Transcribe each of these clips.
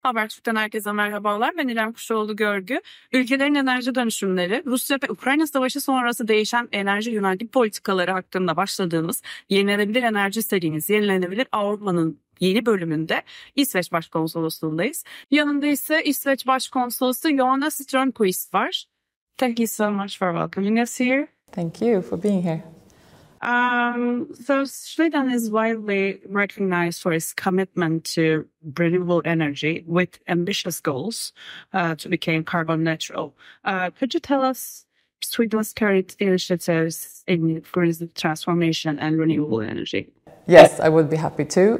Habertürk'ten herkese merhabalar. Ben İrem Kuşoğlu Görgü. Ülkelerin enerji dönüşümleri, Rusya ve Ukrayna Savaşı sonrası değişen enerji yönelik politikaları hakkında başladığımız Yenilenebilir Enerji serimiz Yenilenebilir Avrupa'nın yeni bölümünde İsveç Başkonsolosluğundayız. Yanında ise İsveç Başkonsolosu Johanna Strömquist var. Thank you so much for welcoming us here. Thank you for being here. So Sweden is widely recognized for its commitment to renewable energy with ambitious goals to become carbon neutral. Could you tell us Sweden's current initiatives in green transformation and renewable energy? Yes, I would be happy to.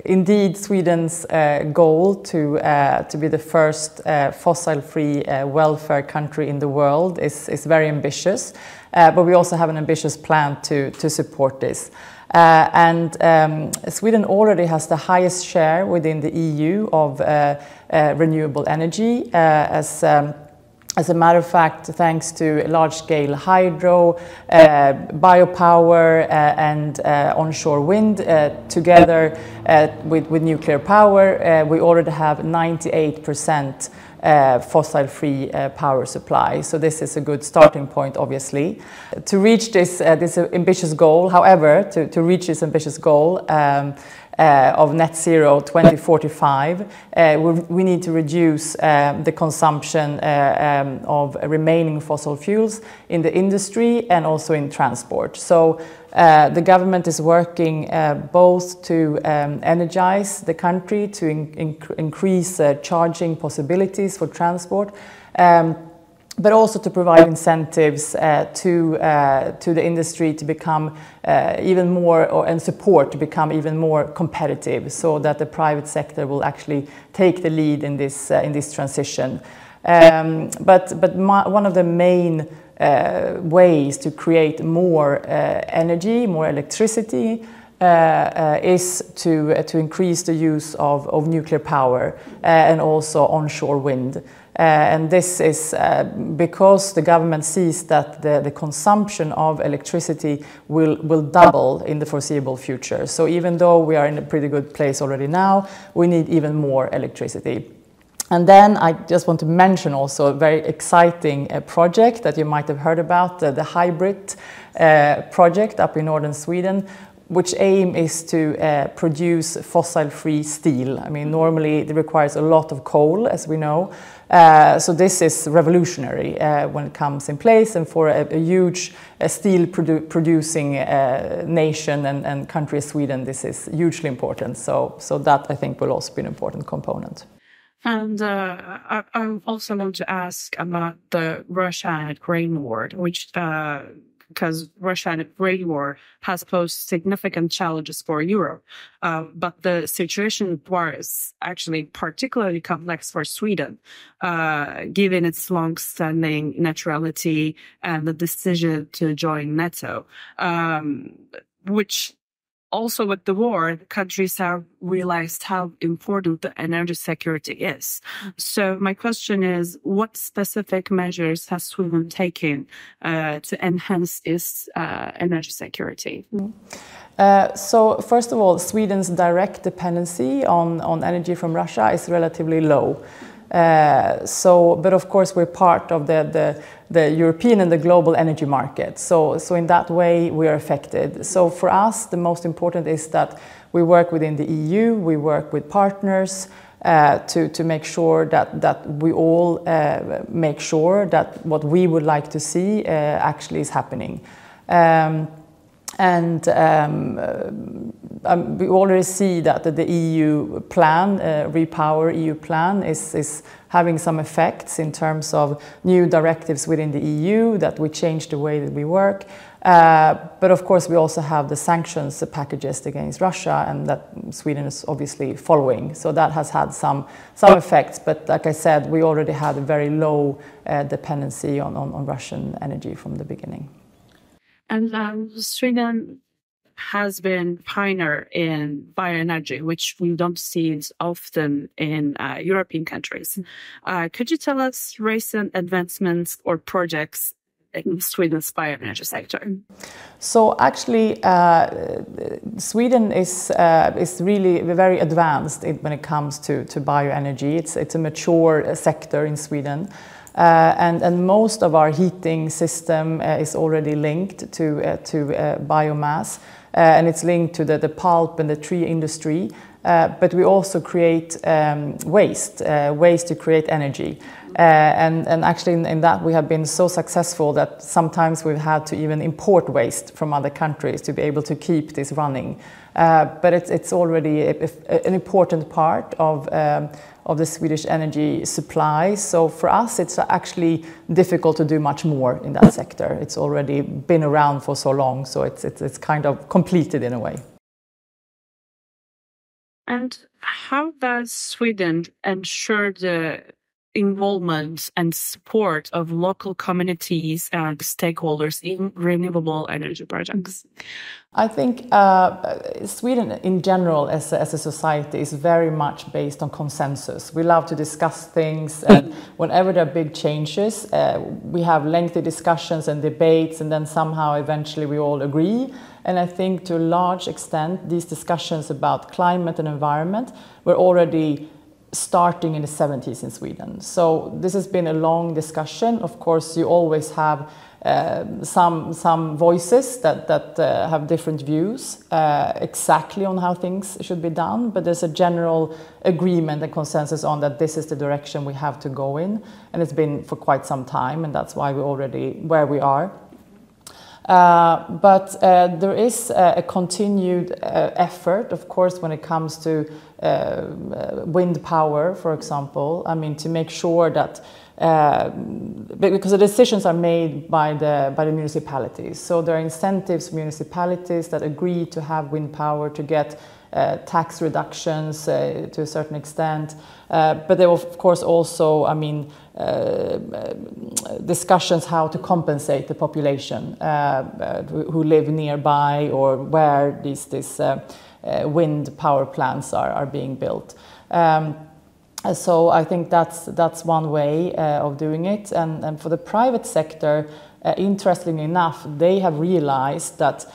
Indeed, Sweden's goal to be the first fossil-free welfare country in the world is very ambitious, but we also have an ambitious plan to support this. Sweden already has the highest share within the EU of renewable energy as a matter of fact, thanks to large-scale hydro, biopower and onshore wind, together with nuclear power, we already have 98% fossil-free power supply. So this is a good starting point, obviously. To reach this ambitious goal, however, to reach this ambitious goal, of net zero 2045, we need to reduce the consumption of remaining fossil fuels in the industry and also in transport. So the government is working both to energize the country, to increase charging possibilities for transport, but also to provide incentives to the industry to become even more, and support to become even more competitive, so that the private sector will actually take the lead in this transition. But one of the main ways to create more energy, more electricity, is to increase the use of nuclear power and also onshore wind. And this is because the government sees that the consumption of electricity will double in the foreseeable future. So even though we are in a pretty good place already now, we need even more electricity. And then I just want to mention also a very exciting project that you might have heard about, the hybrid project up in northern Sweden, which aim is to produce fossil-free steel. I mean, normally it requires a lot of coal, as we know. So this is revolutionary when it comes in place, and for a huge steel producing nation and country as Sweden, this is hugely important. So that, I think, will also be an important component. And I also want to ask about the Russia and Ukraine war, which because Russia and Ukraine war has posed significant challenges for Europe. But the situation was actually particularly complex for Sweden, given its long-standing neutrality and the decision to join NATO, which also with the war, the countries have realized how important the energy security is. So my question is, what specific measures has Sweden taken to enhance its energy security? So first of all, Sweden's direct dependency on energy from Russia is relatively low. But of course we're part of the European and the global energy market. So in that way we are affected. So for us the most important is that we work within the EU, we work with partners to make sure that we all make sure that what we would like to see actually is happening. We already see that the EU plan, Repower EU plan, is having some effects in terms of new directives within the EU, that we change the way that we work. But of course we also have the sanctions packages against Russia, and that Sweden is obviously following. So that has had some effects, but like I said, we already had a very low dependency on Russian energy from the beginning. And Sweden has been pioneer in bioenergy, which we don't see it often in European countries. Could you tell us recent advancements or projects in Sweden's bioenergy sector? So actually, Sweden is really very advanced when it comes to bioenergy. It's a mature sector in Sweden. And most of our heating system is already linked to biomass, and it's linked to the pulp and the tree industry. But we also create waste to create energy. And actually in that we have been so successful that sometimes we've had to even import waste from other countries to be able to keep this running. But it's already an important part of the Swedish energy supply. So for us, it's actually difficult to do much more in that sector. It's already been around for so long, so it's kind of completed in a way. And how does Sweden ensure the involvement and support of local communities and stakeholders in renewable energy projects? I think Sweden in general as a society is very much based on consensus. We love to discuss things, and whenever there are big changes, we have lengthy discussions and debates, and then somehow eventually we all agree. And I think to a large extent these discussions about climate and environment were already starting in the 70s in Sweden. So this has been a long discussion. Of course, you always have some voices that have different views exactly on how things should be done, but there's a general agreement and consensus on that this is the direction we have to go in, and it's been for quite some time, and that's why we're already where we are. But there is a continued effort, of course, when it comes to wind power, for example. I mean, to make sure that because the decisions are made by the municipalities, so there are incentives for municipalities that agree to have wind power to get tax reductions to a certain extent, but there are of course also, I mean, discussions how to compensate the population who live nearby or where these wind power plants are being built. So I think that's one way of doing it, and for the private sector, interestingly enough, they have realized that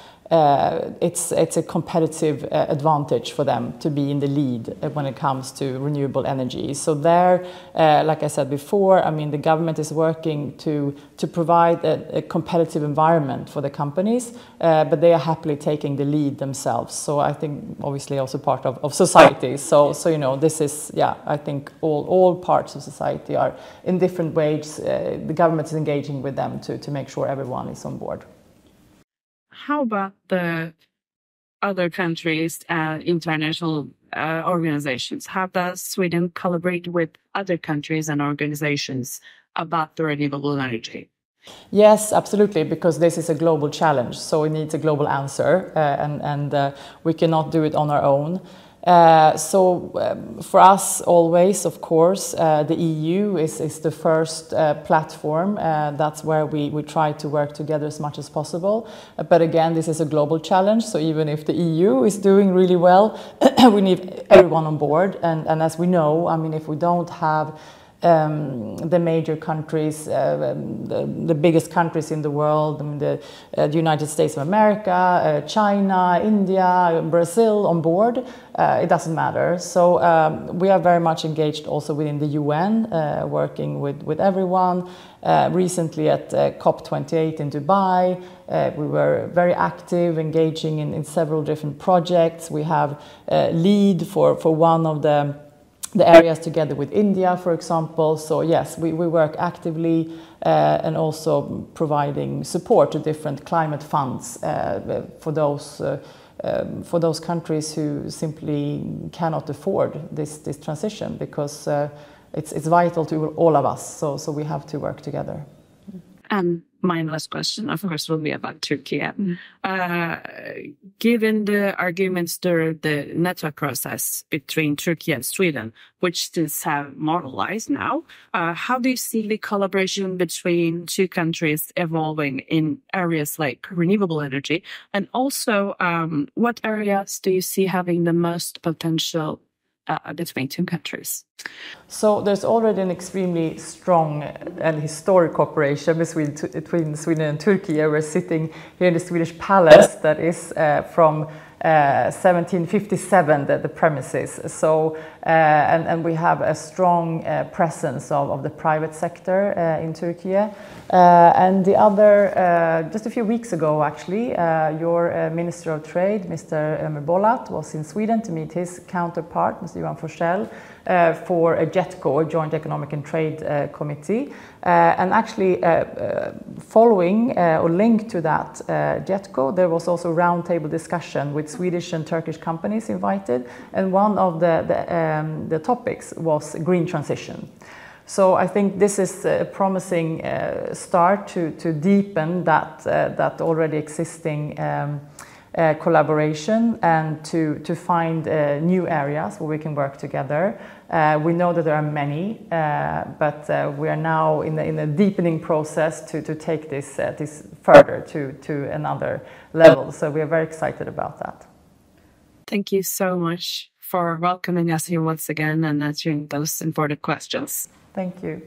it's a competitive advantage for them to be in the lead when it comes to renewable energy. So there, like I said before, I mean, the government is working to provide a competitive environment for the companies, but they are happily taking the lead themselves. So I think obviously also part of society. So you know, this is, yeah, I think all parts of society are in different ways. The government is engaging with them to make sure everyone is on board. How about the other countries and international organizations? How does Sweden collaborate with other countries and organizations about the renewable energy? Yes, absolutely, because this is a global challenge, so it needs a global answer, and we cannot do it on our own. So for us always, of course, the EU is the first platform. That's where we try to work together as much as possible. But again, this is a global challenge. So even if the EU is doing really well, we need everyone on board. And as we know, I mean, if we don't have the major countries, the biggest countries in the world, I mean, the United States of America, China, India, Brazil on board, it doesn't matter. So we are very much engaged also within the UN, working with everyone. Recently at COP28 in Dubai, we were very active, engaging in several different projects. We have lead for one of the areas together with India, for example. So yes, we work actively and also providing support to different climate funds for those countries who simply cannot afford this transition, because it's vital to all of us. So we have to work together. And my last question, of course, will be about Turkey. Given the arguments during the NATO process between Turkey and Sweden, which things have normalized now, how do you see the collaboration between two countries evolving in areas like renewable energy? And also, what areas do you see having the most potential between two countries? So there's already an extremely strong and historic cooperation between Sweden and Turkey. We're sitting here in the Swedish palace that is from 1757, the premises. So, and we have a strong presence of the private sector in Turkey. And the other, just a few weeks ago actually, your Minister of Trade, Mr. Ömer Bolat, was in Sweden to meet his counterpart, Mr. Johan Forssell, for a JETCO, a Joint Economic and Trade Committee. And actually following or linked to that JETCO, there was also a roundtable discussion with Swedish and Turkish companies invited, and one of the topics was green transition. So I think this is a promising start to deepen that already existing collaboration and to find new areas where we can work together. We know that there are many, but we are now in a deepening process to take this further to another level. So we are very excited about that. Thank you so much for welcoming us here once again and answering those important questions. Thank you.